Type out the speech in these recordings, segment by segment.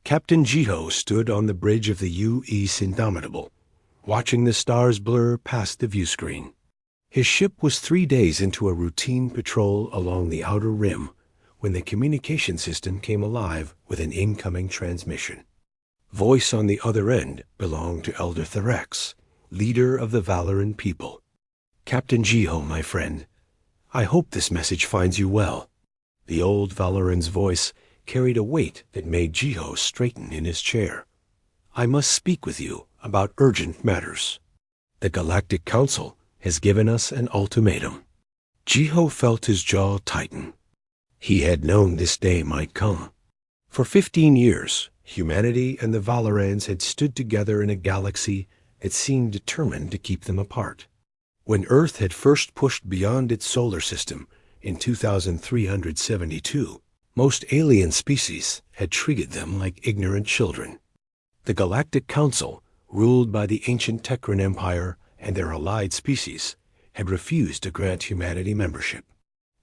Captain Jiho stood on the bridge of the U.E.'s Indomitable, watching the stars blur past the view screen. His ship was 3 days into a routine patrol along the outer rim when the communication system came alive with an incoming transmission. Voice on the other end belonged to Elder Therex, leader of the Valoran people. "Captain Jiho, my friend, I hope this message finds you well." The old Valoran's voice carried a weight that made Jiho straighten in his chair. "I must speak with you about urgent matters. The Galactic Council has given us an ultimatum." Jiho felt his jaw tighten. He had known this day might come. For 15 years, humanity and the Valorans had stood together in a galaxy that seemed determined to keep them apart. When Earth had first pushed beyond its solar system in 2372, most alien species had treated them like ignorant children. The Galactic Council, ruled by the ancient Tekran Empire and their allied species, had refused to grant humanity membership.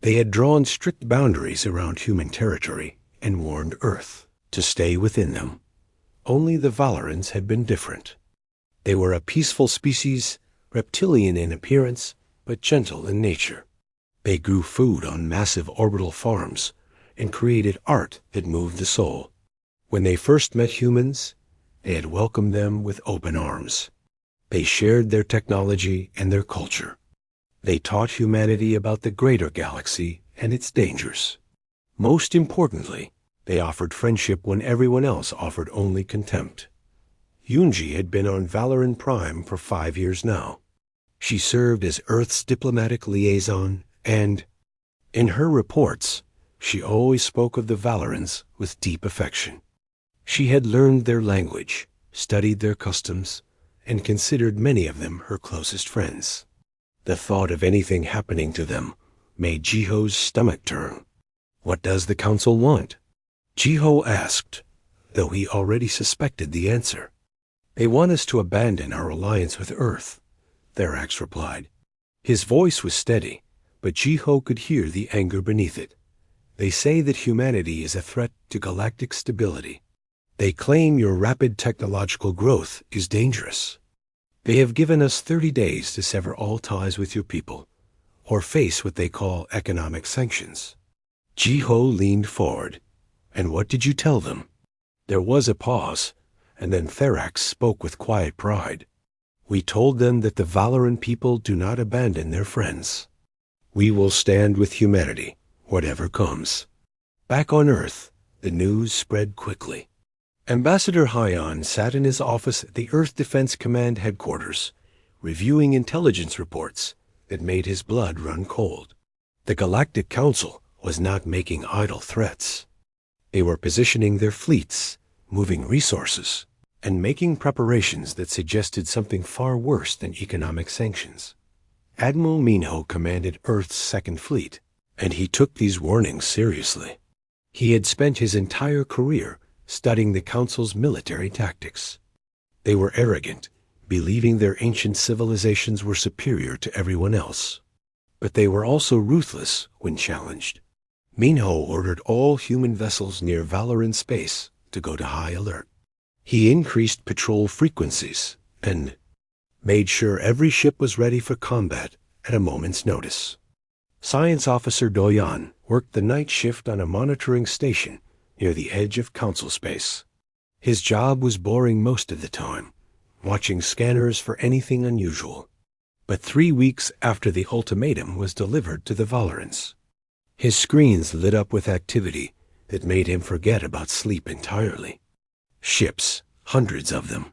They had drawn strict boundaries around human territory and warned Earth to stay within them. Only the Valorans had been different. They were a peaceful species, reptilian in appearance, but gentle in nature. They grew food on massive orbital farms and created art that moved the soul. When they first met humans, they had welcomed them with open arms. They shared their technology and their culture. They taught humanity about the greater galaxy and its dangers. Most importantly, they offered friendship when everyone else offered only contempt. Yunji had been on Valoran Prime for 5 years now. She served as Earth's diplomatic liaison, and in her reports, she always spoke of the Valorans with deep affection. She had learned their language, studied their customs, and considered many of them her closest friends. The thought of anything happening to them made Jiho's stomach turn. "What does the Council want?" Jiho asked, though he already suspected the answer. "They want us to abandon our alliance with Earth," Therax replied. His voice was steady, but Jiho could hear the anger beneath it. "They say that humanity is a threat to galactic stability. They claim your rapid technological growth is dangerous. They have given us 30 days to sever all ties with your people, or face what they call economic sanctions." Jiho leaned forward. "And what did you tell them?" There was a pause, and then Therax spoke with quiet pride. "We told them that the Valoran people do not abandon their friends. We will stand with humanity, whatever comes." Back on Earth, the news spread quickly. Ambassador Hyon sat in his office at the Earth Defense Command headquarters, reviewing intelligence reports that made his blood run cold. The Galactic Council was not making idle threats. They were positioning their fleets, moving resources, and making preparations that suggested something far worse than economic sanctions. Admiral Minho commanded Earth's Second Fleet, and he took these warnings seriously. He had spent his entire career studying the Council's military tactics. They were arrogant, believing their ancient civilizations were superior to everyone else. But they were also ruthless when challenged. Minho ordered all human vessels near Valoran space to go to high alert. He increased patrol frequencies and made sure every ship was ready for combat at a moment's notice. Science Officer Doyan worked the night shift on a monitoring station near the edge of Council space. His job was boring most of the time, watching scanners for anything unusual. But 3 weeks after the ultimatum was delivered to the Valorans, his screens lit up with activity that made him forget about sleep entirely. Ships, hundreds of them,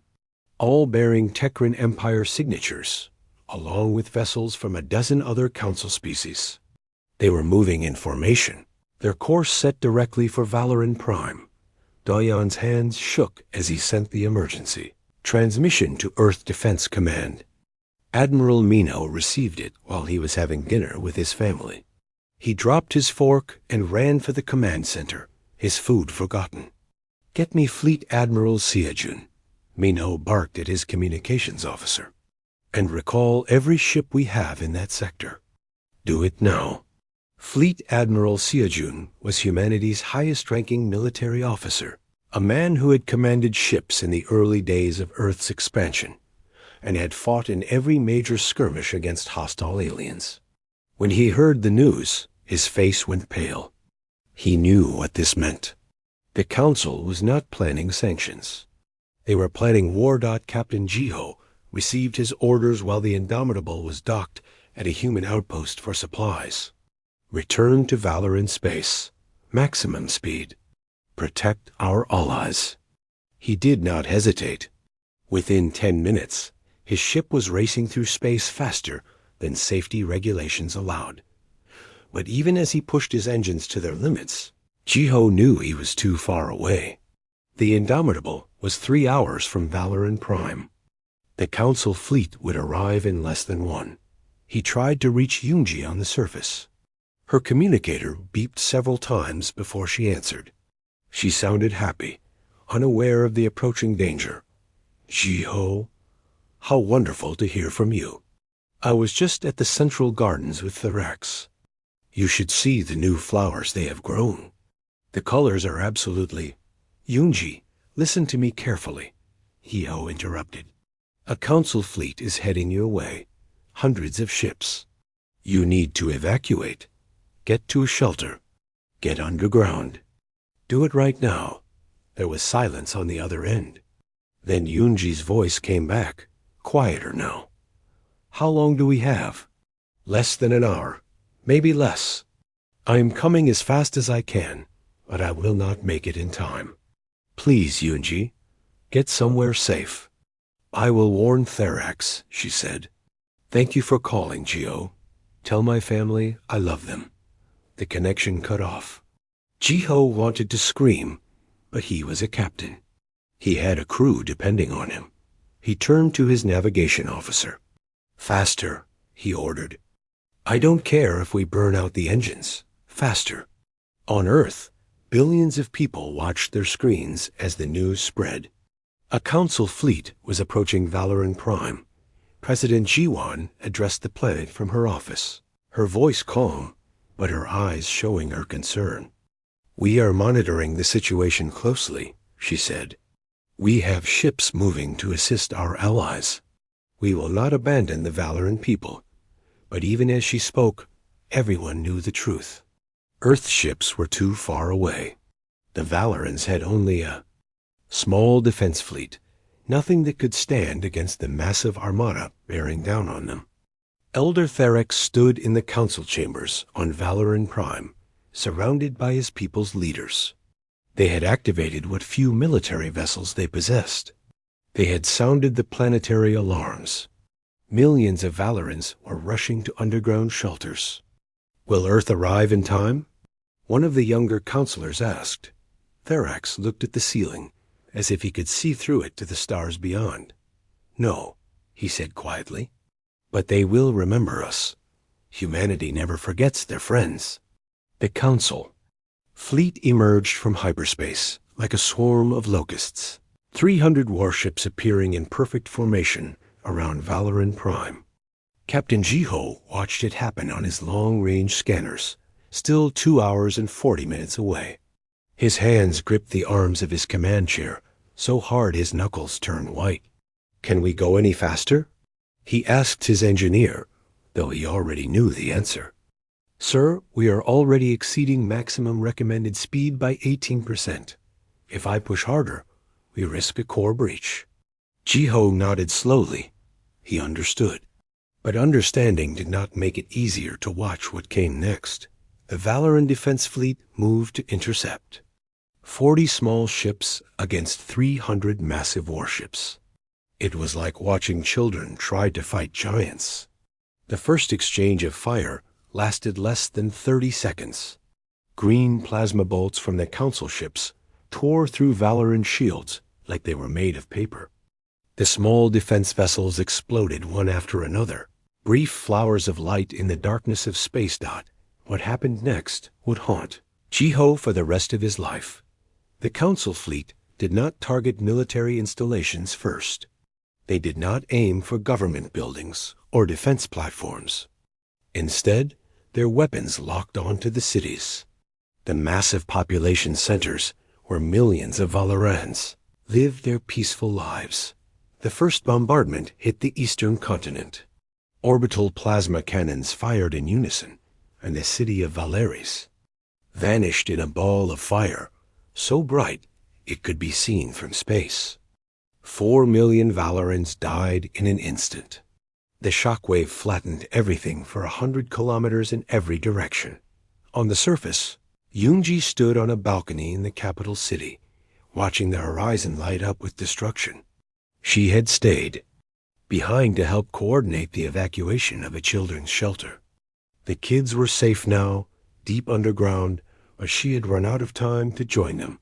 all bearing Tekran Empire signatures, along with vessels from a dozen other Council species. They were moving in formation, their course set directly for Valoran Prime. Doyan's hands shook as he sent the emergency transmission to Earth Defense Command. Admiral Minho received it while he was having dinner with his family. He dropped his fork and ran for the command center, his food forgotten. "Get me Fleet Admiral Siajun," Minho barked at his communications officer. "And recall every ship we have in that sector. Do it now." Fleet Admiral Siajun was humanity's highest-ranking military officer, a man who had commanded ships in the early days of Earth's expansion and had fought in every major skirmish against hostile aliens. When he heard the news, his face went pale. He knew what this meant. The Council was not planning sanctions. They were planning war. Captain Jiho received his orders while the Indomitable was docked at a human outpost for supplies. Return to Valoran space. Maximum speed. Protect our allies. He did not hesitate. Within 10 minutes, his ship was racing through space faster than safety regulations allowed. But even as he pushed his engines to their limits, Jiho knew he was too far away. The Indomitable was 3 hours from Valoran Prime. The Council fleet would arrive in less than 1. He tried to reach Yunji on the surface. Her communicator beeped several times before she answered. She sounded happy, unaware of the approaching danger. Jiho, how wonderful to hear from you. I was just at the Central Gardens with the Rex. You should see the new flowers they have grown. The colors are absolutely... Yunji, listen to me carefully, Jiho interrupted. A Council fleet is heading your way. Hundreds of ships. You need to evacuate. Get to a shelter. Get underground. Do it right now. There was silence on the other end. Then Yunji's voice came back, quieter now. How long do we have? Less than an hour. Maybe less. I am coming as fast as I can, but I will not make it in time. Please, Yunji, get somewhere safe. I will warn Therax, she said. Thank you for calling, Jiho. Tell my family I love them. The connection cut off. Jiho wanted to scream, but he was a captain. He had a crew depending on him. He turned to his navigation officer. Faster, he ordered. I don't care if we burn out the engines. Faster. On Earth, billions of people watched their screens as the news spread. A Council fleet was approaching Valoran Prime. President Jiwan addressed the planet from her office, her voice calm, but her eyes showing her concern. We are monitoring the situation closely, she said. We have ships moving to assist our allies. We will not abandon the Valoran people. But even as she spoke, everyone knew the truth. Earth ships were too far away. The Valorans had only a small defense fleet, nothing that could stand against the massive armada bearing down on them. Elder Therax stood in the council chambers on Valoran Prime, surrounded by his people's leaders. They had activated what few military vessels they possessed. They had sounded the planetary alarms. Millions of Valorans were rushing to underground shelters. Will Earth arrive in time? One of the younger counselors asked. Therax looked at the ceiling, as if he could see through it to the stars beyond. No, he said quietly. But they will remember us. Humanity never forgets their friends. The Council. Fleet emerged from hyperspace, like a swarm of locusts. 300 warships appearing in perfect formation around Valoran Prime. Captain Jiho watched it happen on his long-range scanners, still 2 hours and 40 minutes away. His hands gripped the arms of his command chair, so hard his knuckles turned white. Can we go any faster? He asked his engineer, though he already knew the answer. Sir, we are already exceeding maximum recommended speed by 18%. If I push harder, we risk a core breach. Jiho nodded slowly. He understood. But understanding did not make it easier to watch what came next. The Valoran Defense Fleet moved to intercept. 40 small ships against 300 massive warships. It was like watching children try to fight giants. The first exchange of fire lasted less than 30 seconds. Green plasma bolts from the council ships tore through Valoran shields like they were made of paper. The small defense vessels exploded one after another, brief flowers of light in the darkness of space. What happened next would haunt Jiho for the rest of his life. The council fleet did not target military installations first. They did not aim for government buildings or defense platforms. Instead, their weapons locked onto the cities. The massive population centers where millions of Valorans lived their peaceful lives. The first bombardment hit the eastern continent. Orbital plasma cannons fired in unison, and the city of Valeris vanished in a ball of fire, so bright it could be seen from space. 4 million Valorans died in an instant. The shockwave flattened everything for 100 kilometers in every direction. On the surface, Yunji stood on a balcony in the capital city, watching the horizon light up with destruction. She had stayed behind to help coordinate the evacuation of a children's shelter. The kids were safe now, deep underground, but she had run out of time to join them.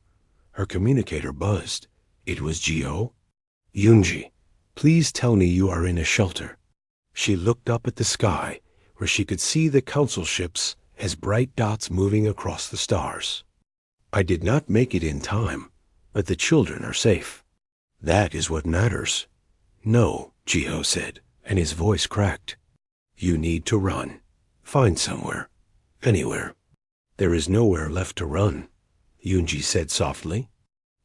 Her communicator buzzed. It was Jiho. "Yunji, please tell me you are in a shelter." She looked up at the sky, where she could see the council ships as bright dots moving across the stars. "I did not make it in time, but the children are safe. That is what matters." "No," Jiho said, and his voice cracked. "You need to run. Find somewhere. Anywhere." "There is nowhere left to run," Yunji said softly.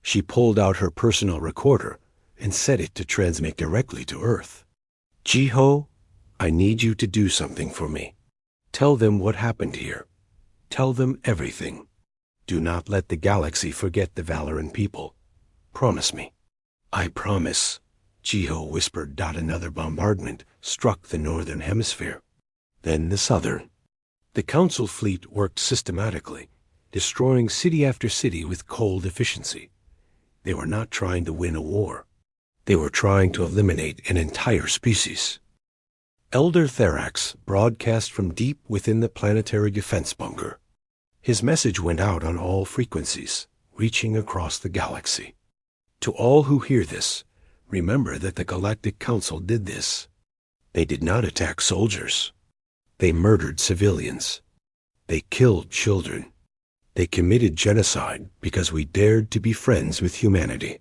She pulled out her personal recorder and set it to transmit directly to Earth. "Jiho, I need you to do something for me. Tell them what happened here. Tell them everything. Do not let the galaxy forget the Valoran people. Promise me." "I promise," Jiho whispered. Another bombardment struck the northern hemisphere, then the southern. The council fleet worked systematically, destroying city after city with cold efficiency. They were not trying to win a war. They were trying to eliminate an entire species. Elder Therax broadcast from deep within the planetary defense bunker. His message went out on all frequencies, reaching across the galaxy. "To all who hear this, remember that the Galactic Council did this. They did not attack soldiers. They murdered civilians. They killed children. They committed genocide because we dared to be friends with humanity."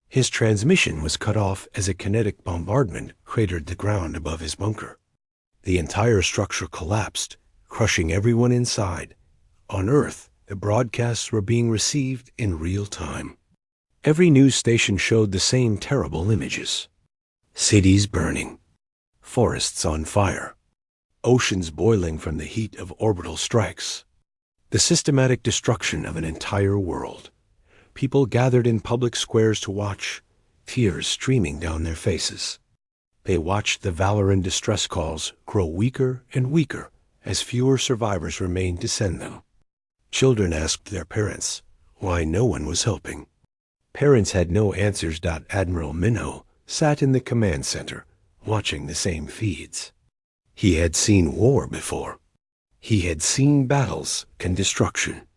His transmission was cut off as a kinetic bombardment cratered the ground above his bunker. The entire structure collapsed, crushing everyone inside. On Earth, the broadcasts were being received in real time. Every news station showed the same terrible images. Cities burning, forests on fire, oceans boiling from the heat of orbital strikes. The systematic destruction of an entire world. People gathered in public squares to watch, tears streaming down their faces. They watched the Valoran distress calls grow weaker and weaker as fewer survivors remained to send them. Children asked their parents why no one was helping. Parents had no answers. Admiral Minho sat in the command center, watching the same feeds. He had seen war before. He had seen battles and destruction.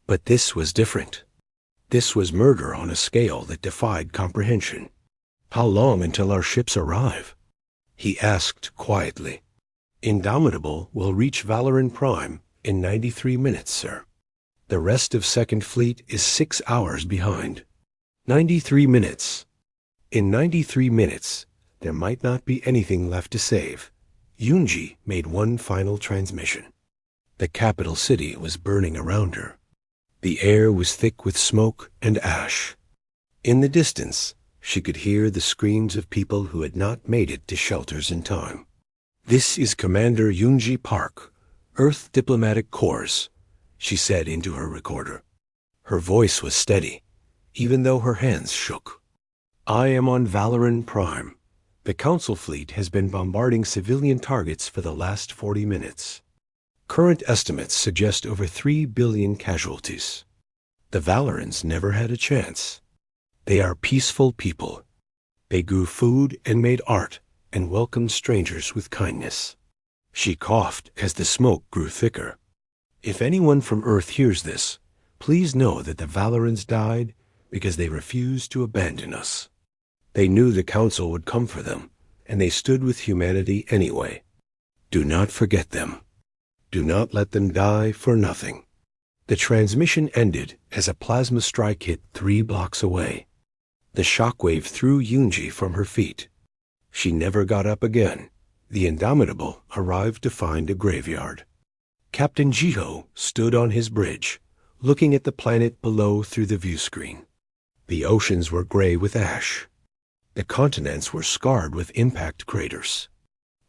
But this was different. This was murder on a scale that defied comprehension. "How long until our ships arrive?" he asked quietly. "Indomitable will reach Valoran Prime in 93 minutes, sir. The rest of Second Fleet is 6 hours behind." 93 minutes. In 93 minutes, there might not be anything left to save. Yunji made one final transmission. The capital city was burning around her. The air was thick with smoke and ash. In the distance, she could hear the screams of people who had not made it to shelters in time. "This is Commander Yunji Park, Earth Diplomatic Corps," she said into her recorder. Her voice was steady, even though her hands shook. "I am on Valoran Prime. The Council fleet has been bombarding civilian targets for the last 40 minutes. Current estimates suggest over 3 billion casualties. The Valorans never had a chance. They are peaceful people. They grew food and made art and welcomed strangers with kindness." She coughed as the smoke grew thicker. "If anyone from Earth hears this, please know that the Valorans died because they refused to abandon us. They knew the Council would come for them, and they stood with humanity anyway. Do not forget them. Do not let them die for nothing." The transmission ended as a plasma strike hit 3 blocks away. The shockwave threw Yunji from her feet. She never got up again. The Indomitable arrived to find a graveyard. Captain Jiho stood on his bridge, looking at the planet below through the view screen. The oceans were gray with ash. The continents were scarred with impact craters.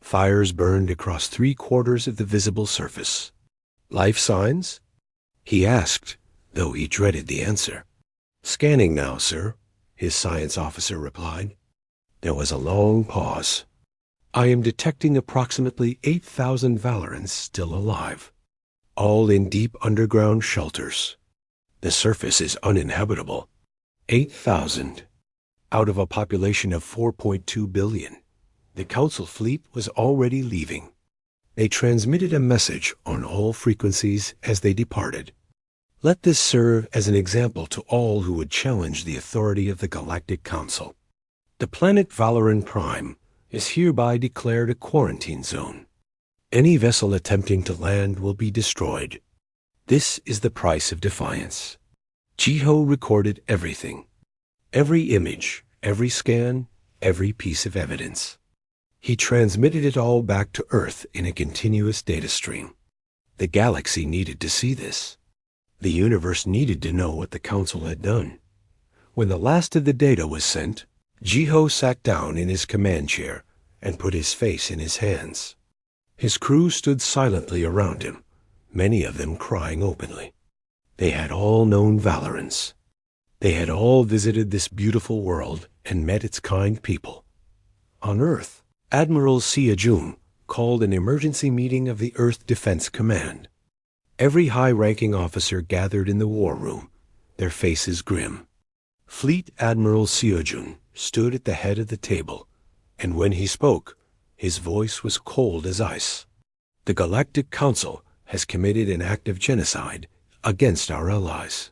Fires burned across 3/4 of the visible surface. Life signs? He asked, though he dreaded the answer. Scanning now, sir, his science officer replied. There was a long pause. I am detecting approximately 8,000 Valorans still alive, all in deep underground shelters. The surface is uninhabitable. 8,000 out of a population of 4.2 billion. The Council fleet was already leaving. They transmitted a message on all frequencies as they departed. Let this serve as an example to all who would challenge the authority of the Galactic Council. The planet Valoran Prime is hereby declared a quarantine zone. Any vessel attempting to land will be destroyed. This is the price of defiance. Jiho recorded everything. Every image, every scan, every piece of evidence. He transmitted it all back to Earth in a continuous data stream. The galaxy needed to see this. The universe needed to know what the Council had done. When the last of the data was sent, Jiho sat down in his command chair and put his face in his hands. His crew stood silently around him, many of them crying openly. They had all known Valorans. They had all visited this beautiful world and met its kind people. On Earth, Admiral Seojun called an emergency meeting of the Earth Defense Command. Every high-ranking officer gathered in the war room, their faces grim. Fleet Admiral Seojun stood at the head of the table, and when he spoke, his voice was cold as ice. The Galactic Council has committed an act of genocide against our allies.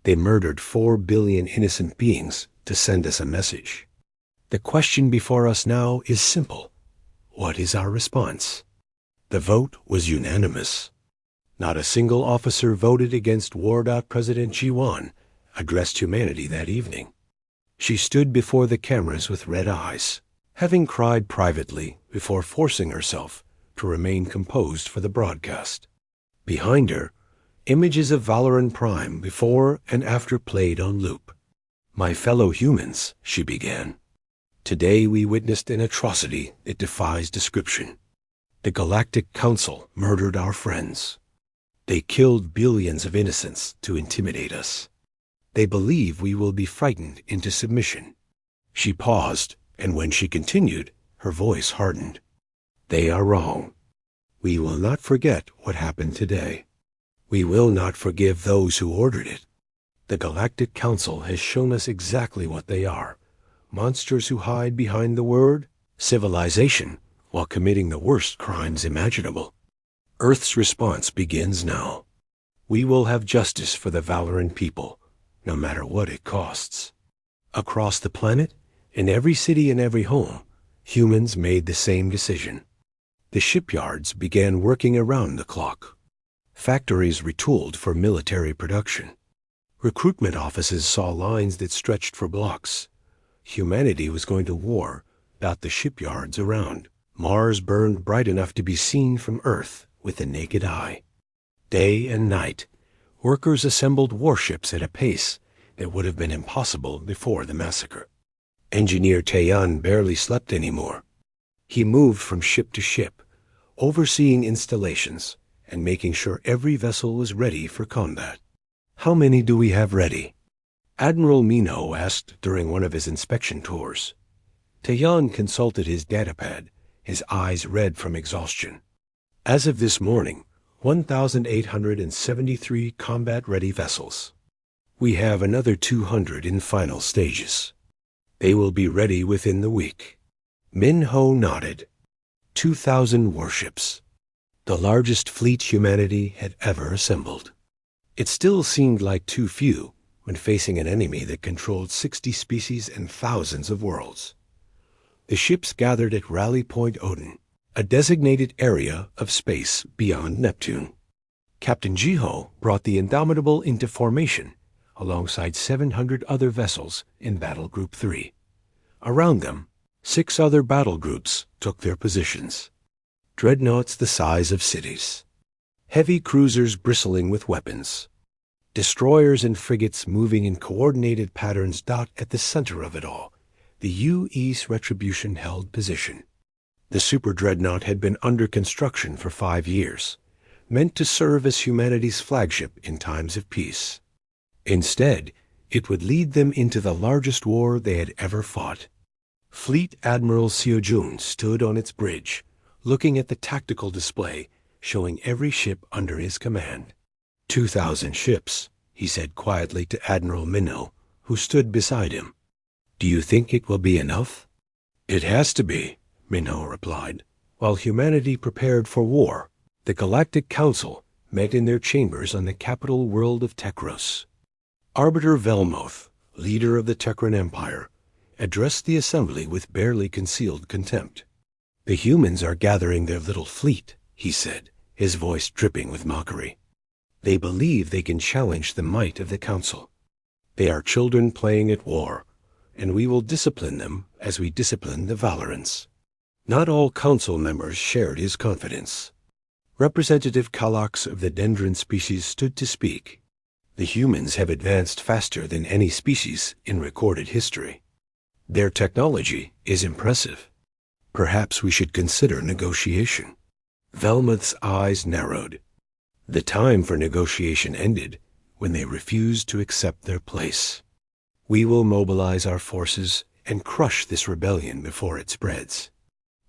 They murdered 4 billion innocent beings to send us a message. The question before us now is simple. What is our response? The vote was unanimous. Not a single officer voted against War. President Jiwan addressed humanity that evening. She stood before the cameras with red eyes, having cried privately before forcing herself to remain composed for the broadcast. Behind her, images of Valoran Prime before and after played on loop. My fellow humans, she began. Today we witnessed an atrocity that defies description. The Galactic Council murdered our friends. They killed billions of innocents to intimidate us. They believe we will be frightened into submission. She paused, and when she continued, her voice hardened. They are wrong. We will not forget what happened today. We will not forgive those who ordered it. The Galactic Council has shown us exactly what they are. Monsters who hide behind the word civilization while committing the worst crimes imaginable. Earth's response begins now. We will have justice for the Valoran people, no matter what it costs. Across the planet, in every city and every home, humans made the same decision. The shipyards began working around the clock. Factories retooled for military production. Recruitment offices saw lines that stretched for blocks. Humanity was going to war about the shipyards around. Mars burned bright enough to be seen from Earth with the naked eye. Day and night, workers assembled warships at a pace that would have been impossible before the massacre. Engineer Taeyeon barely slept anymore. He moved from ship to ship, overseeing installations and making sure every vessel was ready for combat. How many do we have ready? Admiral Mino asked during one of his inspection tours. Taeyeon consulted his datapad, his eyes red from exhaustion. As of this morning, 1,873 combat-ready vessels. We have another 200 in final stages. They will be ready within the week. Min-ho nodded. 2,000 warships. The largest fleet humanity had ever assembled. It still seemed like too few when facing an enemy that controlled 60 species and thousands of worlds. The ships gathered at Rally Point Odin, a designated area of space beyond Neptune. Captain Jiho brought the Indomitable into formation alongside 700 other vessels in Battle Group 3. Around them, 6 other battle groups took their positions. Dreadnoughts the size of cities. Heavy cruisers bristling with weapons. Destroyers and frigates moving in coordinated patterns dot at the center of it all. The U.E.'s Retribution held position. The super dreadnought had been under construction for 5 years, meant to serve as humanity's flagship in times of peace. Instead, it would lead them into the largest war they had ever fought. Fleet Admiral Seojun stood on its bridge, looking at the tactical display, showing every ship under his command. 2,000 ships, he said quietly to Admiral Minho, who stood beside him. Do you think it will be enough? It has to be, Minho replied. While humanity prepared for war, the Galactic Council met in their chambers on the capital world of Tekros. Arbiter Velmoth, leader of the Tekran Empire, addressed the assembly with barely concealed contempt. The humans are gathering their little fleet, he said, his voice dripping with mockery. They believe they can challenge the might of the Council. They are children playing at war, and we will discipline them as we discipline the Valorans. Not all Council members shared his confidence. Representative Kalax of the Dendron species stood to speak. The humans have advanced faster than any species in recorded history. Their technology is impressive. Perhaps we should consider negotiation. Velmoth's eyes narrowed. The time for negotiation ended when they refused to accept their place. We will mobilize our forces and crush this rebellion before it spreads.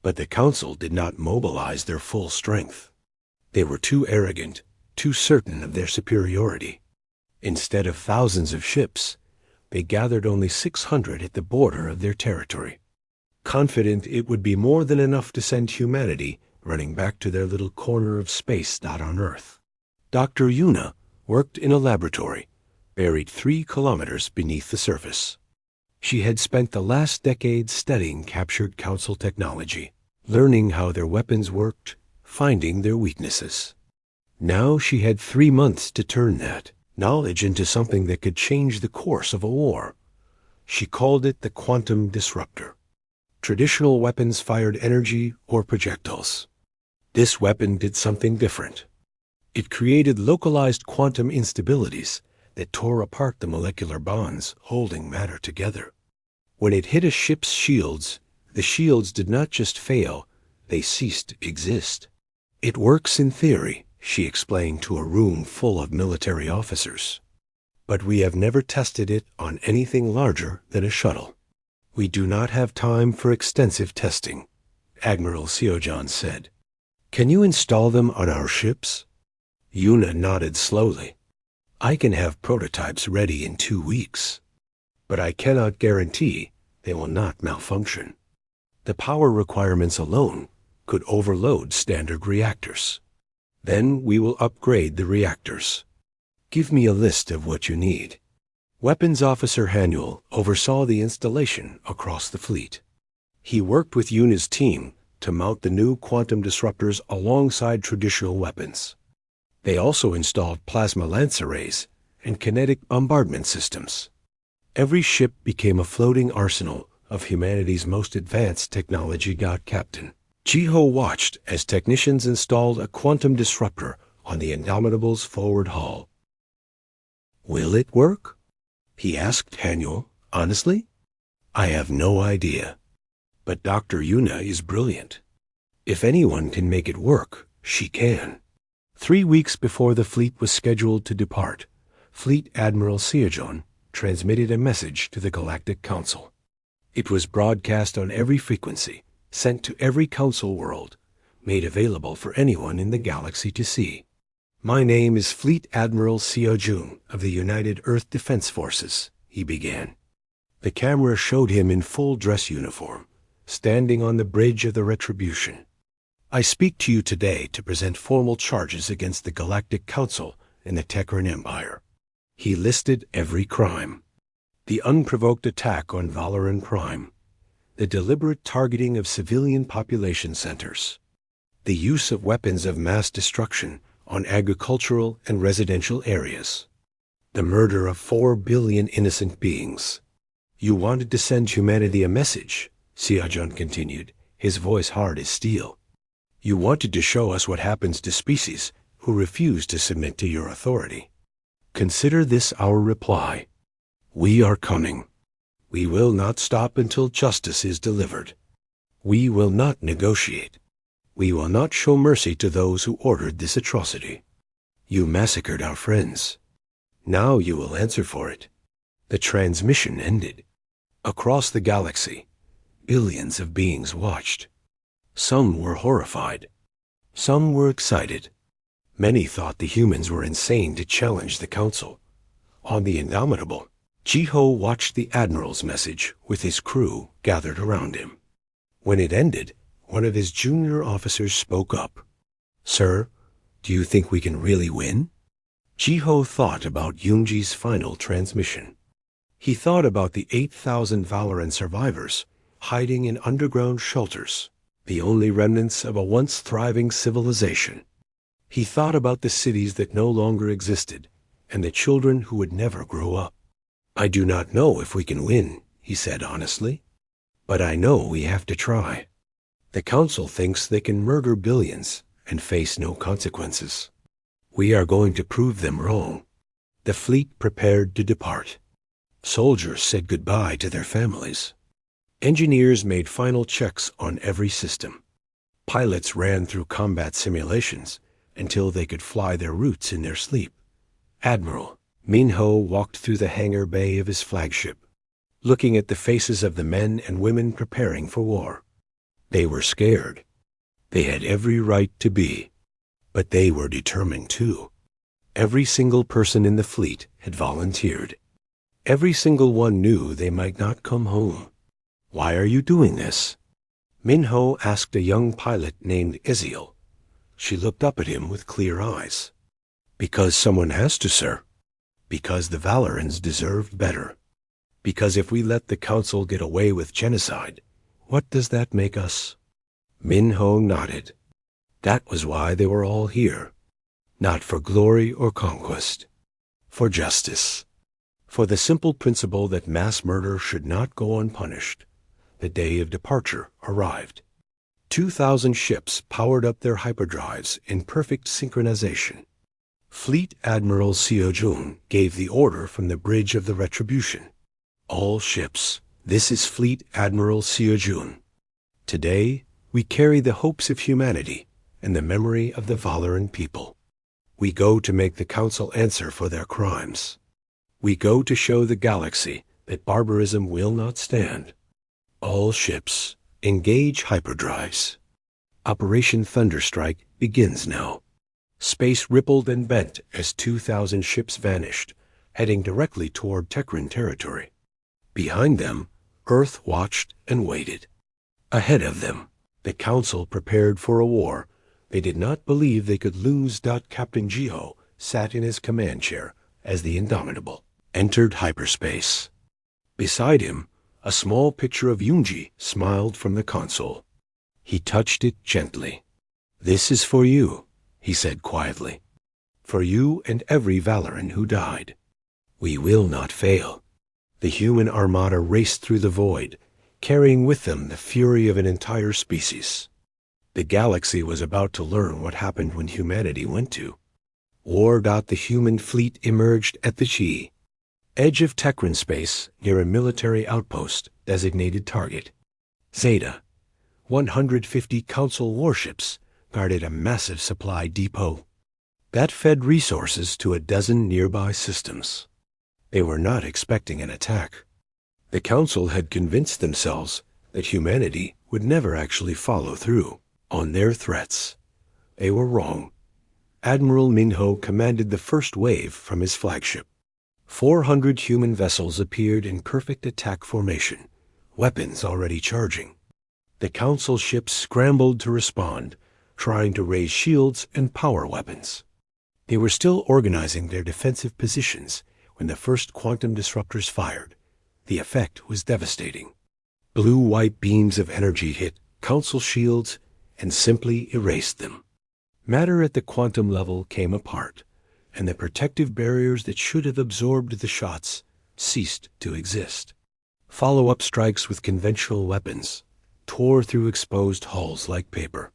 But the Council did not mobilize their full strength. They were too arrogant, too certain of their superiority. Instead of thousands of ships, they gathered only 600 at the border of their territory, confident it would be more than enough to send humanity running back to their little corner of space on Earth. Dr. Yuna worked in a laboratory buried 3 kilometers beneath the surface. She had spent the last decade studying captured Council technology, learning how their weapons worked, finding their weaknesses. Now she had 3 months to turn that knowledge into something that could change the course of a war. She called it the quantum disruptor. Traditional weapons fired energy or projectiles. This weapon did something different. It created localized quantum instabilities that tore apart the molecular bonds holding matter together. When it hit a ship's shields, the shields did not just fail, they ceased to exist. It works in theory, she explained to a room full of military officers. But we have never tested it on anything larger than a shuttle. We do not have time for extensive testing, Admiral Seojan said. Can you install them on our ships? Yuna nodded slowly. I can have prototypes ready in 2 weeks, but I cannot guarantee they will not malfunction. The power requirements alone could overload standard reactors. Then we will upgrade the reactors. Give me a list of what you need. Weapons Officer Hanuel oversaw the installation across the fleet. He worked with Yuna's team to mount the new quantum disruptors alongside traditional weapons. They also installed plasma lance arrays and kinetic bombardment systems. Every ship became a floating arsenal of humanity's most advanced technology. Captain Jiho watched as technicians installed a quantum disruptor on the Indomitable's forward hull. Will it work? He asked Hanuel, honestly. I have no idea. But Dr. Yuna is brilliant. If anyone can make it work, she can. 3 weeks before the fleet was scheduled to depart, Fleet Admiral Seojon transmitted a message to the Galactic Council. It was broadcast on every frequency, sent to every Council world, made available for anyone in the galaxy to see. My name is Fleet Admiral Seojun of the United Earth Defense Forces, he began. The camera showed him in full dress uniform, standing on the bridge of the Retribution. I speak to you today to present formal charges against the Galactic Council and the Tekran Empire. He listed every crime. The unprovoked attack on Valoran Prime, the deliberate targeting of civilian population centers, the use of weapons of mass destruction on agricultural and residential areas, the murder of 4 billion innocent beings. You wanted to send humanity a message, Seojan continued, his voice hard as steel. You wanted to show us what happens to species who refuse to submit to your authority. Consider this our reply. We are coming. We will not stop until justice is delivered. We will not negotiate. We will not show mercy to those who ordered this atrocity. You massacred our friends. Now you will answer for it. The transmission ended. Across the galaxy, billions of beings watched. Some were horrified. Some were excited. Many thought the humans were insane to challenge the Council. On the Indomitable, Jiho watched the Admiral's message with his crew gathered around him. When it ended, one of his junior officers spoke up. "Sir, do you think we can really win?" Jiho thought about Yoonji's final transmission. He thought about the 8,000 Valoran survivors hiding in underground shelters, the only remnants of a once thriving civilization. He thought about the cities that no longer existed and the children who would never grow up. "I do not know if we can win," he said honestly, "but I know we have to try. The Council thinks they can murder billions and face no consequences. We are going to prove them wrong." The fleet prepared to depart. Soldiers said goodbye to their families. Engineers made final checks on every system. Pilots ran through combat simulations until they could fly their routes in their sleep. Admiral Minho walked through the hangar bay of his flagship, looking at the faces of the men and women preparing for war. They were scared. They had every right to be, but they were determined too. Every single person in the fleet had volunteered. Every single one knew they might not come home. "Why are you doing this?" Minho asked a young pilot named Eziel. She looked up at him with clear eyes. "Because someone has to, sir. Because the Valorans deserved better. Because if we let the Council get away with genocide, what does that make us?" Minho nodded. That was why they were all here. Not for glory or conquest. For justice. For the simple principle that mass murder should not go unpunished. The day of departure arrived. 2,000 ships powered up their hyperdrives in perfect synchronization. Fleet Admiral Seojun gave the order from the bridge of the Retribution. "All ships, this is Fleet Admiral Seojun. Today, we carry the hopes of humanity and the memory of the Valoran people. We go to make the Council answer for their crimes. We go to show the galaxy that barbarism will not stand. All ships, engage hyperdrives. Operation Thunderstrike begins now." Space rippled and bent as 2,000 ships vanished, heading directly toward Tekran territory. Behind them, Earth watched and waited. Ahead of them, the Council prepared for a war they did not believe they could lose. Captain Jiho sat in his command chair as the Indomitable entered hyperspace. Beside him, a small picture of Yoonji smiled from the console. He touched it gently. "This is for you," he said quietly. "For you and every Valoran who died. We will not fail." The human armada raced through the void, carrying with them the fury of an entire species. The galaxy was about to learn what happened when humanity went to war. The human fleet emerged at the Chi, edge of Tekran space near a military outpost designated target. Zeta, 150 Council warships guarded a massive supply depot that fed resources to a dozen nearby systems. They were not expecting an attack. The Council had convinced themselves that humanity would never actually follow through on their threats. They were wrong. Admiral Minho commanded the first wave from his flagship. 400 human vessels appeared in perfect attack formation, weapons already charging. The Council ships scrambled to respond, trying to raise shields and power weapons. They were still organizing their defensive positions when the first quantum disruptors fired. The effect was devastating. Blue-white beams of energy hit Council shields and simply erased them. Matter at the quantum level came apart, and the protective barriers that should have absorbed the shots ceased to exist. Follow-up strikes with conventional weapons tore through exposed hulls like paper.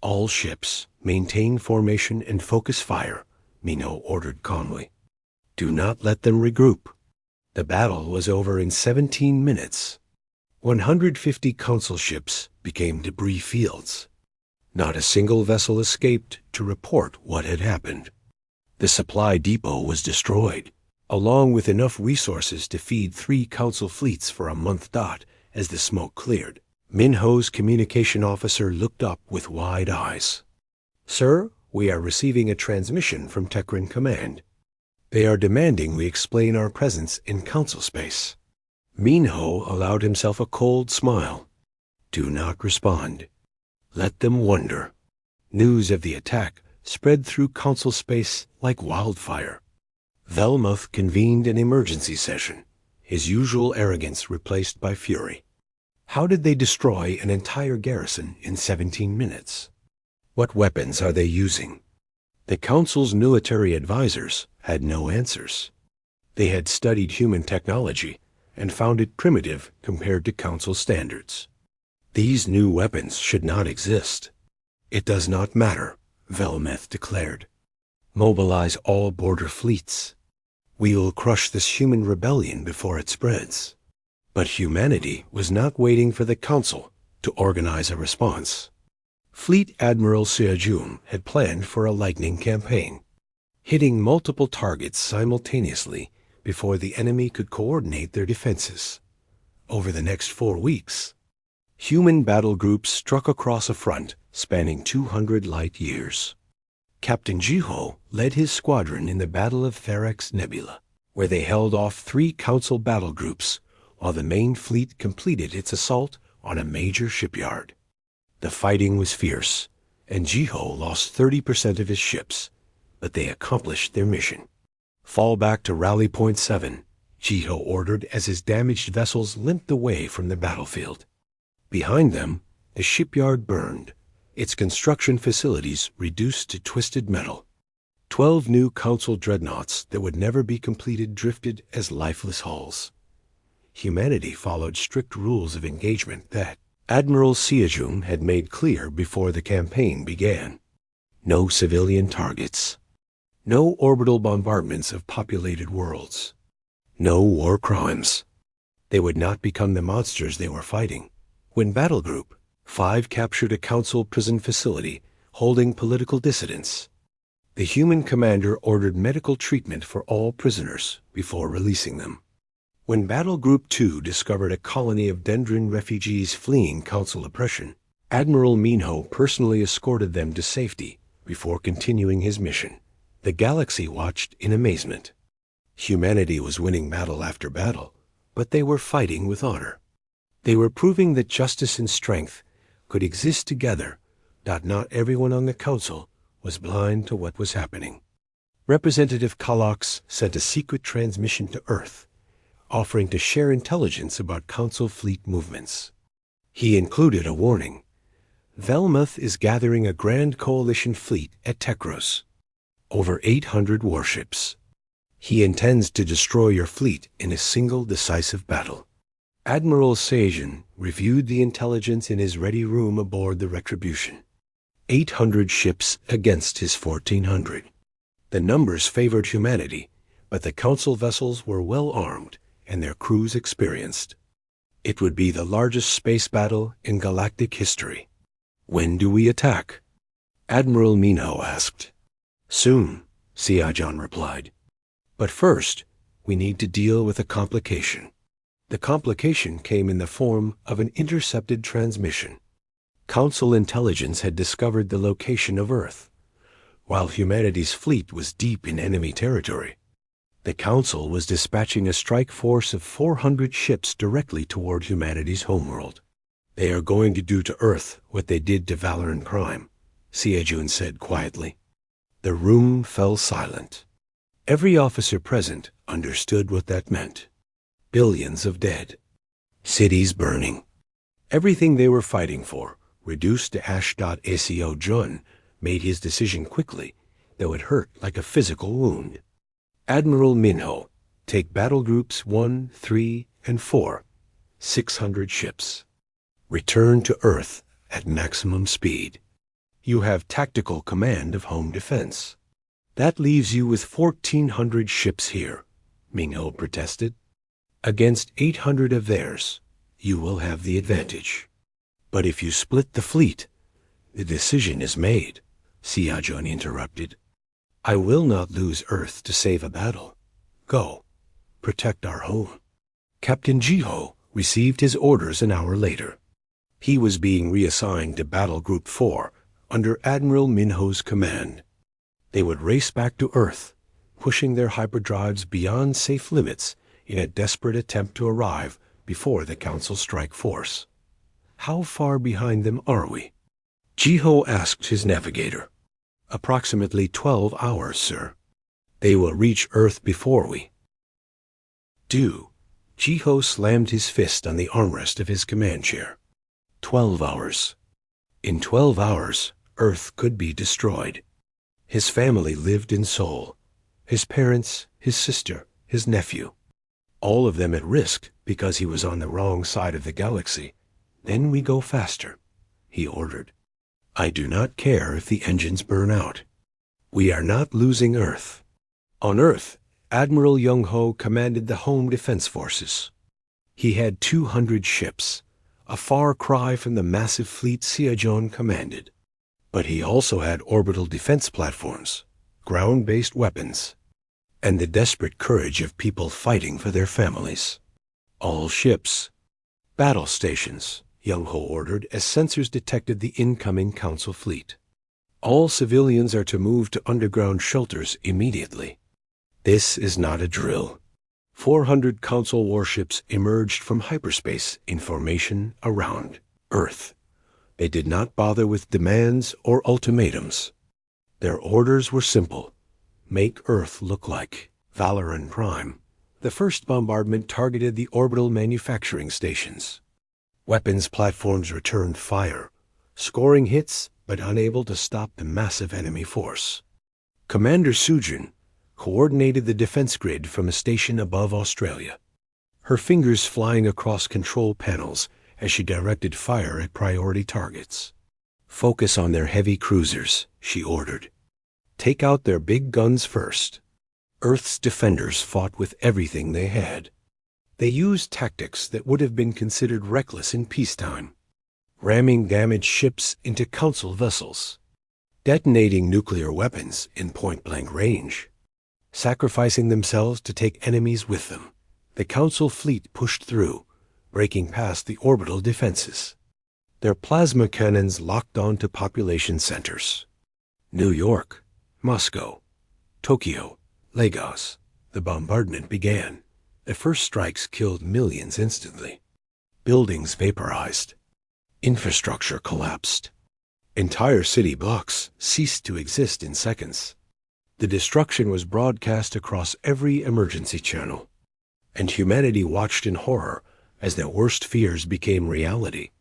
"All ships, maintain formation and focus fire," Minho ordered calmly. Do not let them regroup. The battle was over in 17 minutes. 150 council ships became debris fields. Not a single vessel escaped to report what had happened. The supply depot was destroyed, along with enough resources to feed 3 council fleets for a month. As the smoke cleared, Minho's communication officer looked up with wide eyes. "Sir, we are receiving a transmission from Tekrin Command. They are demanding we explain our presence in council space." Minho allowed himself a cold smile. "Do not respond. Let them wonder." News of the attack spread through council space like wildfire. Velmuth convened an emergency session, his usual arrogance replaced by fury. How did they destroy an entire garrison in 17 minutes? What weapons are they using? The council's military advisors had no answers. They had studied human technology and found it primitive compared to council standards. These new weapons should not exist. "It does not matter," Velmuth declared. "Mobilize all border fleets. We will crush this human rebellion before it spreads." But humanity was not waiting for the council to organize a response. Fleet Admiral Seojun had planned for a lightning campaign, hitting multiple targets simultaneously before the enemy could coordinate their defenses. Over the next 4 weeks, human battle groups struck across a front spanning 200 light years. Captain Jiho led his squadron in the Battle of Ferex Nebula, where they held off 3 council battle groups while the main fleet completed its assault on a major shipyard. The fighting was fierce, and Jiho lost 30% of his ships, but they accomplished their mission. "Fall back to Rally Point 7, Jiho ordered as his damaged vessels limped away from the battlefield. Behind them, the shipyard burned, its construction facilities reduced to twisted metal. 12 new council dreadnoughts that would never be completed drifted as lifeless hulls. Humanity followed strict rules of engagement that Admiral Seojun had made clear before the campaign began. No civilian targets. No orbital bombardments of populated worlds. No war crimes. They would not become the monsters they were fighting. When Battle Group 5 captured a council prison facility holding political dissidents, the human commander ordered medical treatment for all prisoners before releasing them. When Battle Group 2 discovered a colony of Dendron refugees fleeing council oppression, Admiral Minho personally escorted them to safety before continuing his mission. The galaxy watched in amazement. Humanity was winning battle after battle, but they were fighting with honor. They were proving that justice and strength could exist together, that not everyone on the council was blind to what was happening. Representative Kalox sent a secret transmission to Earth, offering to share intelligence about council fleet movements. He included a warning. Velmuth is gathering a grand coalition fleet at Tekros. Over 800 warships. He intends to destroy your fleet in a single decisive battle. Admiral Seojun reviewed the intelligence in his ready room aboard the Retribution. 800 ships against his 1,400. The numbers favored humanity, but the council vessels were well armed and their crews experienced. It would be the largest space battle in galactic history. "When do we attack?" Admiral Minho asked. "Soon," Seojun replied. "But first, we need to deal with a complication." The complication came in the form of an intercepted transmission. Council intelligence had discovered the location of Earth, while humanity's fleet was deep in enemy territory. The Council was dispatching a strike force of 400 ships directly toward humanity's homeworld. "They are going to do to Earth what they did to Valoran Prime," Seojun said quietly. The room fell silent. Every officer present understood what that meant. Billions of dead. Cities burning. Everything they were fighting for, reduced to ash. Seojun made his decision quickly, though it hurt like a physical wound. "Admiral Minho, take battle groups 1, 3, and 4, 600 ships. Return to Earth at maximum speed. You have tactical command of home defense. That leaves you with 1,400 ships here, Ming-Ho protested. Against 800 of theirs, you will have the advantage. But if you split the fleet, the decision is made, Xiajun interrupted. I will not lose Earth to save a battle. Go, protect our home. Captain Jiho received his orders an hour later. He was being reassigned to Battle Group 4 under Admiral Minho's command. They would race back to Earth, pushing their hyperdrives beyond safe limits in a desperate attempt to arrive before the Council strike force. How far behind them are we? Jiho asked his navigator. Approximately 12 hours, sir. They will reach Earth before we do. Jiho slammed his fist on the armrest of his command chair. 12 hours. In 12 hours, Earth could be destroyed. His family lived in Seoul. His parents, his sister, his nephew. All of them at risk because he was on the wrong side of the galaxy. Then we go faster, he ordered. I do not care if the engines burn out. We are not losing Earth. On Earth, Admiral Young-ho commanded the Home Defense Forces. He had 200 ships, a far cry from the massive fleet Xiajun commanded. But he also had orbital defense platforms, ground-based weapons, and the desperate courage of people fighting for their families. All ships. Battle stations, Young-ho ordered as sensors detected the incoming Council fleet. All civilians are to move to underground shelters immediately. This is not a drill. 400 Council warships emerged from hyperspace in formation around Earth. They did not bother with demands or ultimatums. Their orders were simple. Make Earth look like Valoran Prime. The first bombardment targeted the orbital manufacturing stations. Weapons platforms returned fire, scoring hits but unable to stop the massive enemy force. Commander Sujin coordinated the defense grid from a station above Australia, her fingers flying across control panels as she directed fire at priority targets. Focus on their heavy cruisers, she ordered. Take out their big guns first. Earth's defenders fought with everything they had. They used tactics that would have been considered reckless in peacetime, ramming damaged ships into Council vessels, detonating nuclear weapons in point-blank range, sacrificing themselves to take enemies with them. The Council fleet pushed through, breaking past the orbital defenses. Their plasma cannons locked onto population centers. New York, Moscow, Tokyo, Lagos. The bombardment began. The first strikes killed millions instantly. Buildings vaporized. Infrastructure collapsed. Entire city blocks ceased to exist in seconds. The destruction was broadcast across every emergency channel, and humanity watched in horror as their worst fears became reality.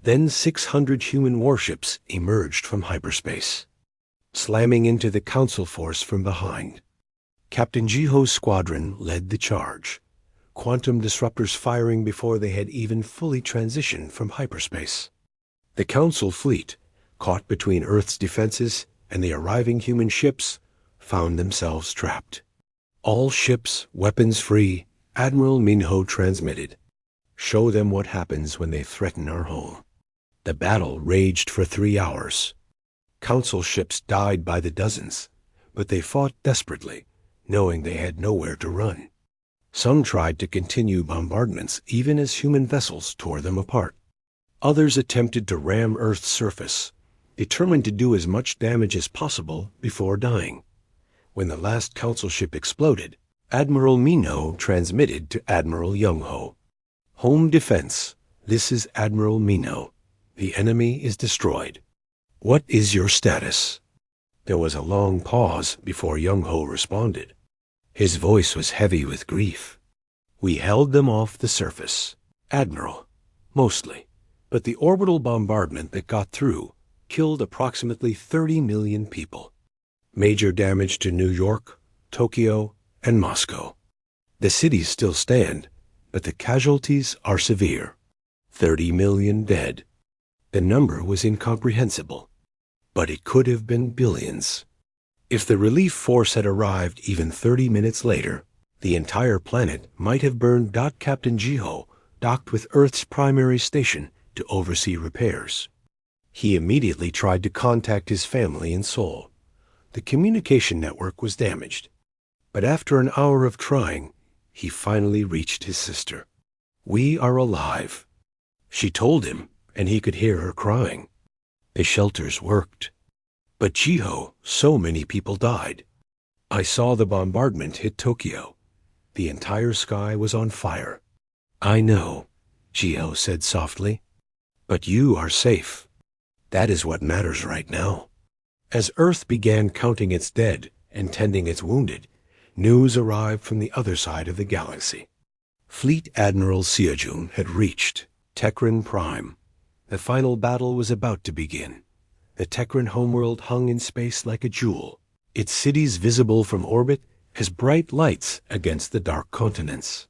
Then 600 human warships emerged from hyperspace, slamming into the Council force from behind. Captain Jiho's squadron led the charge, quantum disruptors firing before they had even fully transitioned from hyperspace. The Council fleet, caught between Earth's defenses and the arriving human ships, found themselves trapped. All ships, weapons free, Admiral Minho transmitted. Show them what happens when they threaten our home. The battle raged for 3 hours. Council ships died by the dozens, but they fought desperately, knowing they had nowhere to run. Some tried to continue bombardments even as human vessels tore them apart. Others attempted to ram Earth's surface, determined to do as much damage as possible before dying. When the last Council ship exploded, Admiral Minho transmitted to Admiral Young-ho. Home defense, this is Admiral Minho. The enemy is destroyed. What is your status? There was a long pause before Young-ho responded. His voice was heavy with grief. We held them off the surface, Admiral, mostly. But the orbital bombardment that got through killed approximately 30 million people. Major damage to New York, Tokyo, and Moscow. The cities still stand, but the casualties are severe. 30 million dead. The number was incomprehensible, but it could have been billions. If the relief force had arrived even 30 minutes later, the entire planet might have burned. Captain Jiho docked with Earth's primary station to oversee repairs. He immediately tried to contact his family in Seoul. The communication network was damaged, but after an hour of trying, he finally reached his sister. "We are alive," she told him, and he could hear her crying. The shelters worked. But Jiho, so many people died. "I saw the bombardment hit Tokyo. The entire sky was on fire." "I know," Jiho said softly. "But you are safe. That is what matters right now." As Earth began counting its dead and tending its wounded, news arrived from the other side of the galaxy. Fleet Admiral Seojun had reached Tekran Prime. The final battle was about to begin. The Tekran homeworld hung in space like a jewel, its cities visible from orbit as bright lights against the dark continents.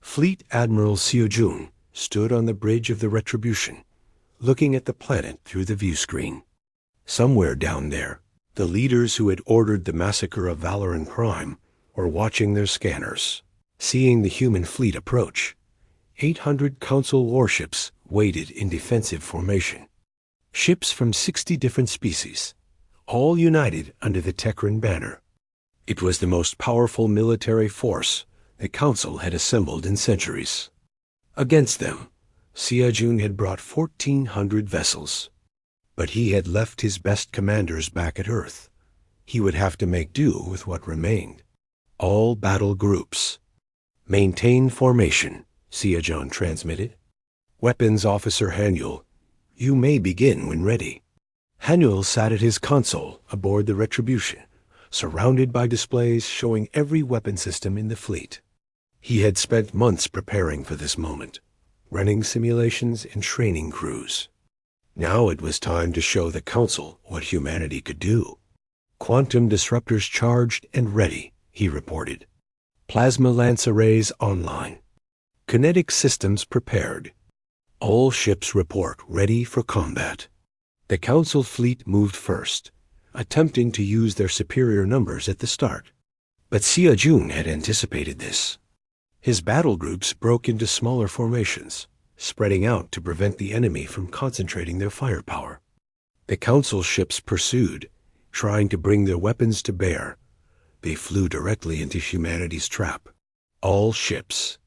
Fleet Admiral Seojun stood on the bridge of the Retribution, looking at the planet through the view screen. Somewhere down there, the leaders who had ordered the massacre of Valoran Prime were watching their scanners. Seeing the human fleet approach, 800 Council warships waited in defensive formation. Ships from 60 different species, all united under the Tekran banner. It was the most powerful military force the Council had assembled in centuries. Against them, Seojun had brought 1,400 vessels. But he had left his best commanders back at Earth. He would have to make do with what remained. All battle groups. "Maintain formation," Seojun transmitted. "Weapons Officer Hanyul, you may begin when ready." Hanyul sat at his console aboard the Retribution, surrounded by displays showing every weapon system in the fleet. He had spent months preparing for this moment, running simulations and training crews. Now it was time to show the Council what humanity could do. "Quantum disruptors charged and ready," he reported. "Plasma lance arrays online. Kinetic systems prepared. All ships report ready for combat." The Council fleet moved first, attempting to use their superior numbers at the start. But Seojun had anticipated this. His battle groups broke into smaller formations, spreading out to prevent the enemy from concentrating their firepower. The Council ships pursued, trying to bring their weapons to bear. They flew directly into humanity's trap. "All ships,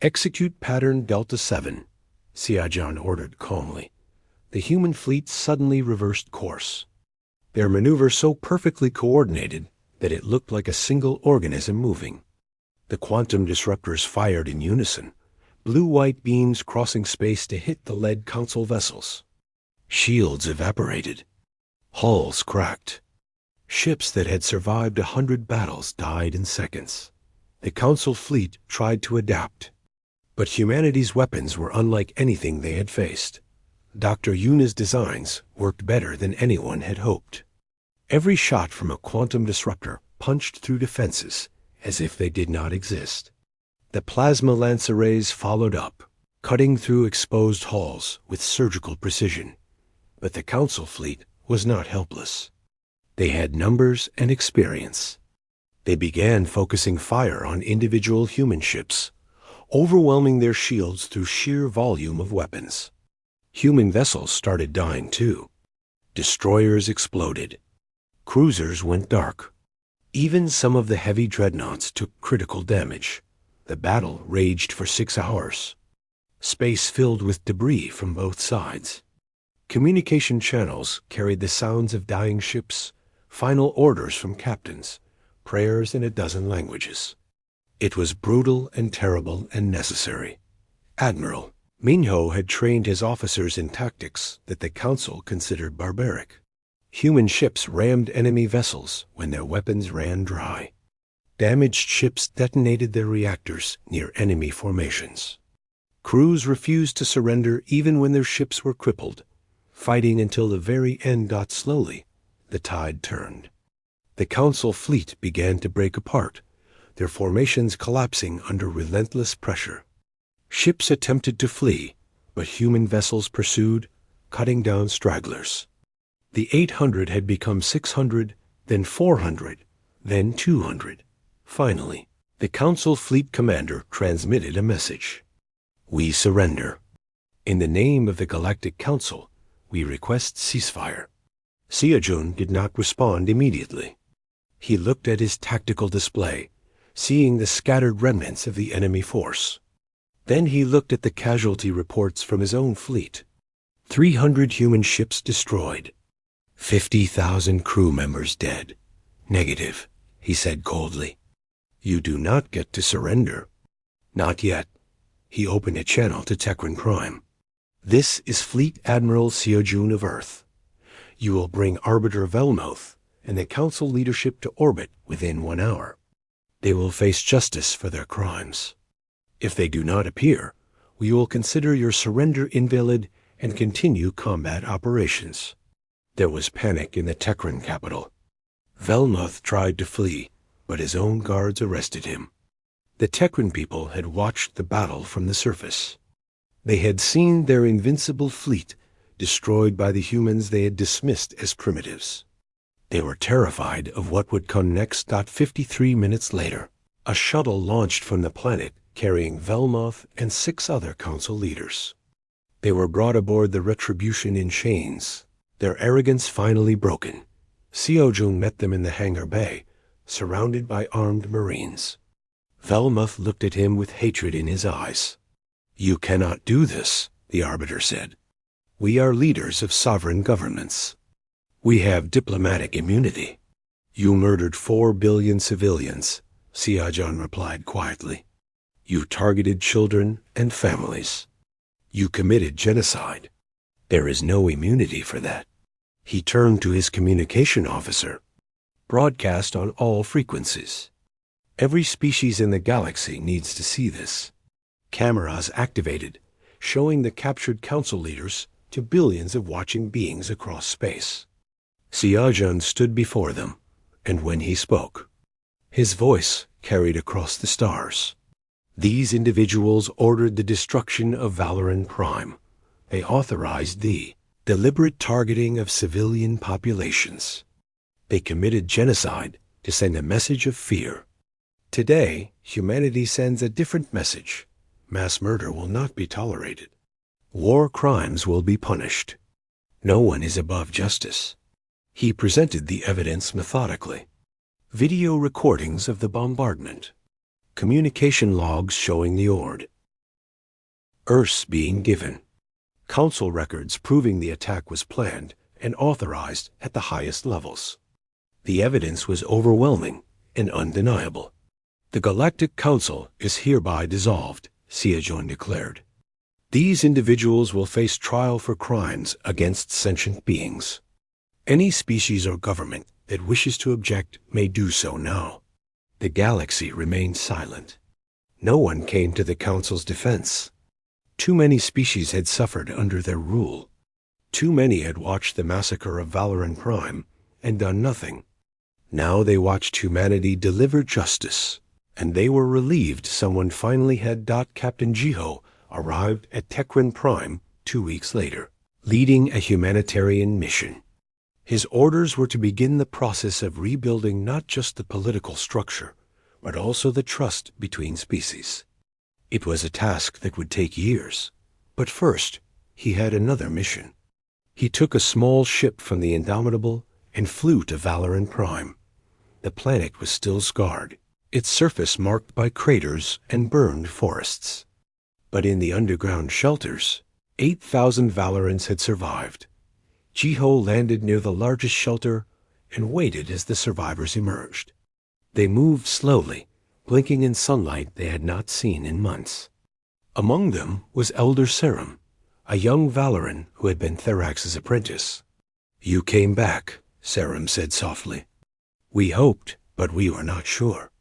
execute pattern Delta 7, Seojun ordered calmly. The human fleet suddenly reversed course, their maneuver so perfectly coordinated that it looked like a single organism moving. The quantum disruptors fired in unison, blue-white beams crossing space to hit the lead Council vessels. Shields evaporated. Hulls cracked. Ships that had survived 100 battles died in seconds. The Council fleet tried to adapt. But humanity's weapons were unlike anything they had faced. Dr. Yuna's designs worked better than anyone had hoped. Every shot from a quantum disruptor punched through defenses as if they did not exist. The plasma lance arrays followed up, cutting through exposed hulls with surgical precision. But the Council fleet was not helpless. They had numbers and experience. They began focusing fire on individual human ships, overwhelming their shields through sheer volume of weapons. Human vessels started dying too. Destroyers exploded. Cruisers went dark. Even some of the heavy dreadnoughts took critical damage. The battle raged for 6 hours. Space filled with debris from both sides. Communication channels carried the sounds of dying ships, final orders from captains, prayers in a dozen languages. It was brutal and terrible and necessary. Admiral Minho had trained his officers in tactics that the Council considered barbaric. Human ships rammed enemy vessels when their weapons ran dry. Damaged ships detonated their reactors near enemy formations. Crews refused to surrender even when their ships were crippled, fighting until the very end. Slowly, the tide turned. The Council fleet began to break apart, their formations collapsing under relentless pressure. Ships attempted to flee, but human vessels pursued, cutting down stragglers. The 800 had become 600 then 400, then 200. Finally, the Council Fleet Commander transmitted a message. We surrender. In the name of the Galactic Council, we request ceasefire. Seojun did not respond immediately. He looked at his tactical display, seeing the scattered remnants of the enemy force. Then he looked at the casualty reports from his own fleet. 300 human ships destroyed. 50,000 crew members dead. Negative, he said coldly. You do not get to surrender. Not yet. He opened a channel to Tekran Prime. This is Fleet Admiral Seojun of Earth. You will bring Arbiter Velmoth and the Council leadership to orbit within 1 hour. They will face justice for their crimes. If they do not appear, we will consider your surrender invalid and continue combat operations. There was panic in the Tekran capital. Velmoth tried to flee, but his own guards arrested him. The Tekran people had watched the battle from the surface. They had seen their invincible fleet destroyed by the humans they had dismissed as primitives. They were terrified of what would come next. 53 minutes later, a shuttle launched from the planet carrying Velmoth and 6 other council leaders. They were brought aboard the Retribution in chains, their arrogance finally broken. Seojun met them in the hangar bay, surrounded by armed Marines. Velmoth looked at him with hatred in his eyes. You cannot do this, the Arbiter said. We are leaders of sovereign governments. We have diplomatic immunity. You murdered 4 billion civilians, Seojun replied quietly. You targeted children and families. You committed genocide. There is no immunity for that. He turned to his communication officer. Broadcast on all frequencies. Every species in the galaxy needs to see this. Cameras activated, showing the captured council leaders to billions of watching beings across space. Seojun stood before them, and when he spoke, his voice carried across the stars. These individuals ordered the destruction of Valoran Prime. They authorized the deliberate targeting of civilian populations. They committed genocide to send a message of fear. Today, humanity sends a different message. Mass murder will not be tolerated. War crimes will be punished. No one is above justice. He presented the evidence methodically. Video recordings of the bombardment. Communication logs showing the ord. Earths being given. Council records proving the attack was planned and authorized at the highest levels. The evidence was overwhelming and undeniable. The Galactic Council is hereby dissolved, Seojun declared. These individuals will face trial for crimes against sentient beings. Any species or government that wishes to object may do so now. The galaxy remained silent. No one came to the Council's defense. Too many species had suffered under their rule. Too many had watched the massacre of Valoran Prime and done nothing. Now they watched humanity deliver justice, and they were relieved someone finally had. Captain Jiho arrived at Tekran Prime 2 weeks later, leading a humanitarian mission. His orders were to begin the process of rebuilding not just the political structure, but also the trust between species. It was a task that would take years, but first he had another mission. He took a small ship from the Indomitable and flew to Valoran Prime. The planet was still scarred, its surface marked by craters and burned forests. But in the underground shelters, 8,000 Valorans had survived. Jiho landed near the largest shelter and waited as the survivors emerged. They moved slowly, blinking in sunlight they had not seen in months. Among them was Elder Serum, a young Valoran who had been Therax's apprentice. You came back, Serum said softly. We hoped, but we were not sure.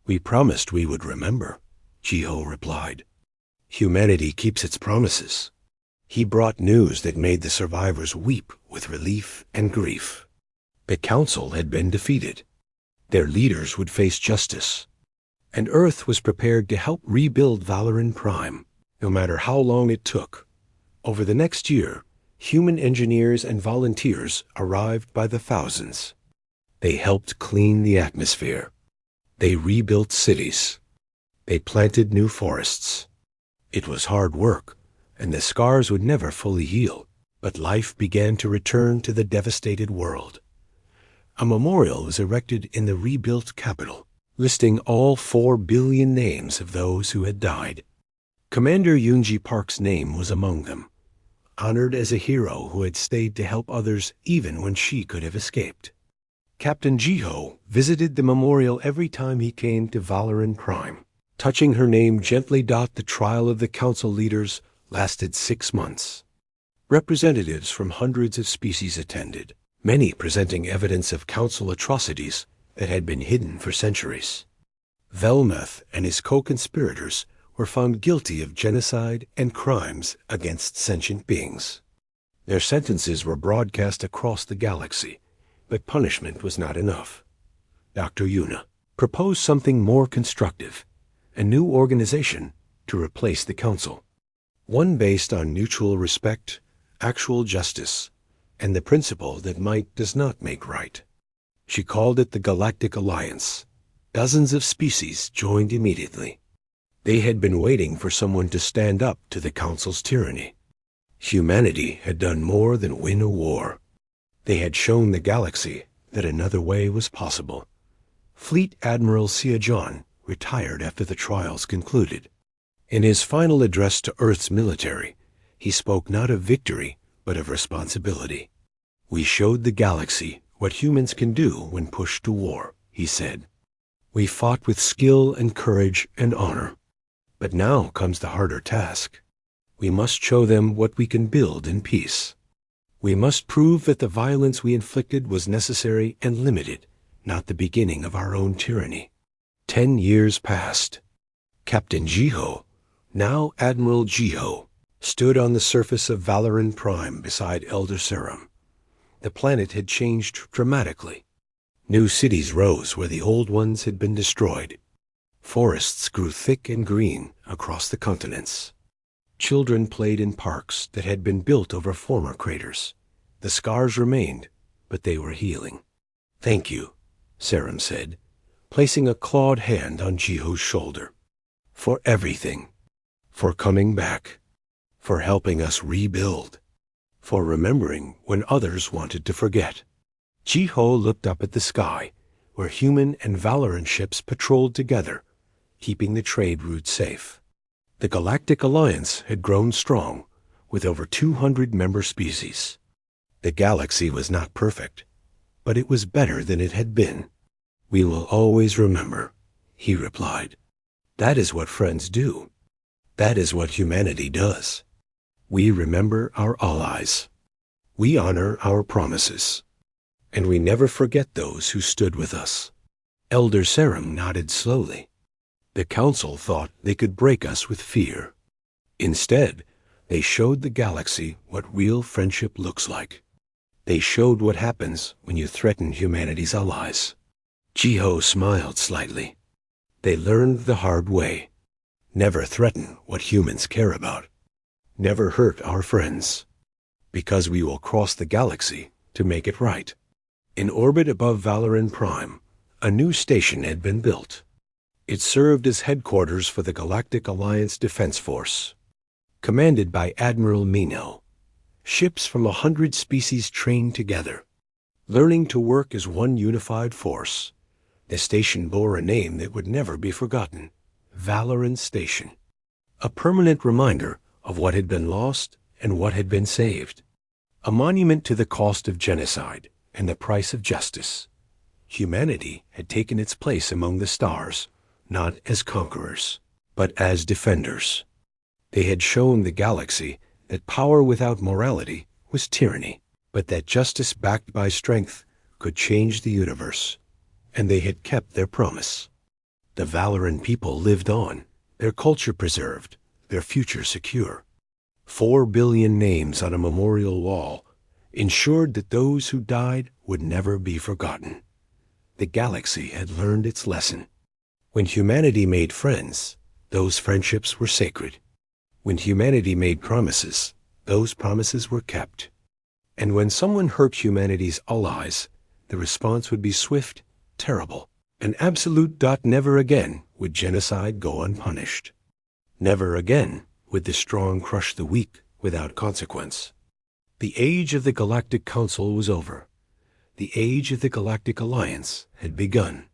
We promised we would remember, Jiho replied. Humanity keeps its promises. He brought news that made the survivors weep with relief and grief. The Council had been defeated. Their leaders would face justice. And Earth was prepared to help rebuild Valoran Prime, no matter how long it took. Over the next year, human engineers and volunteers arrived by the thousands. They helped clean the atmosphere. They rebuilt cities. They planted new forests. It was hard work, and the scars would never fully heal, but life began to return to the devastated world. A memorial was erected in the rebuilt capital, listing all 4 billion names of those who had died. Commander Yoonji Park's name was among them, honored as a hero who had stayed to help others even when she could have escaped. Captain Jiho visited the memorial every time he came to Valoran Prime. Touching her name gently. The trial of the council leaders lasted 6 months. Representatives from hundreds of species attended, many presenting evidence of council atrocities that had been hidden for centuries. Velmuth and his co-conspirators were found guilty of genocide and crimes against sentient beings. Their sentences were broadcast across the galaxy, but punishment was not enough. Dr. Yuna proposed something more constructive, a new organization to replace the council, one based on mutual respect, actual justice, and the principle that might does not make right. She called it the Galactic Alliance. Dozens of species joined immediately. They had been waiting for someone to stand up to the council's tyranny. Humanity had done more than win a war. They had shown the galaxy that another way was possible. Fleet Admiral Siajon retired after the trials concluded. In his final address to Earth's military, he spoke not of victory, but of responsibility. "We showed the galaxy what humans can do when pushed to war," he said. "We fought with skill and courage and honor. But now comes the harder task. We must show them what we can build in peace. We must prove that the violence we inflicted was necessary and limited, not the beginning of our own tyranny." 10 years passed. Captain Jiho, now Admiral Jiho, stood on the surface of Valoran Prime beside Elder Serum. The planet had changed dramatically. New cities rose where the old ones had been destroyed. Forests grew thick and green across the continents. Children played in parks that had been built over former craters. The scars remained, but they were healing. "Thank you," Serum said, placing a clawed hand on Jiho's shoulder. "For everything. For coming back. For helping us rebuild. For remembering when others wanted to forget." Jiho looked up at the sky, where human and Valoran ships patrolled together, keeping the trade route safe. The Galactic Alliance had grown strong, with over 200 member species. The galaxy was not perfect, but it was better than it had been. "We will always remember," he replied. "That is what friends do. That is what humanity does. We remember our allies. We honor our promises. And we never forget those who stood with us." Elder Serum nodded slowly. The council thought they could break us with fear. Instead, they showed the galaxy what real friendship looks like. They showed what happens when you threaten humanity's allies. Jiho smiled slightly. They learned the hard way. Never threaten what humans care about. Never hurt our friends. Because we will cross the galaxy to make it right. In orbit above Valoran Prime, a new station had been built. It served as headquarters for the Galactic Alliance Defense Force. Commanded by Admiral Mino, ships from 100 species trained together, learning to work as one unified force. The station bore a name that would never be forgotten: Valoran Station, a permanent reminder of what had been lost and what had been saved, a monument to the cost of genocide and the price of justice. Humanity had taken its place among the stars, not as conquerors, but as defenders. They had shown the galaxy that power without morality was tyranny, but that justice backed by strength could change the universe. And they had kept their promise. The Valoran people lived on, their culture preserved, their future secure. 4 billion names on a memorial wall ensured that those who died would never be forgotten. The galaxy had learned its lesson. When humanity made friends, those friendships were sacred. When humanity made promises, those promises were kept. And when someone hurt humanity's allies, the response would be swift, terrible, and absolute. Never again would genocide go unpunished. Never again would the strong crush the weak without consequence. The age of the Galactic Council was over. The age of the Galactic Alliance had begun.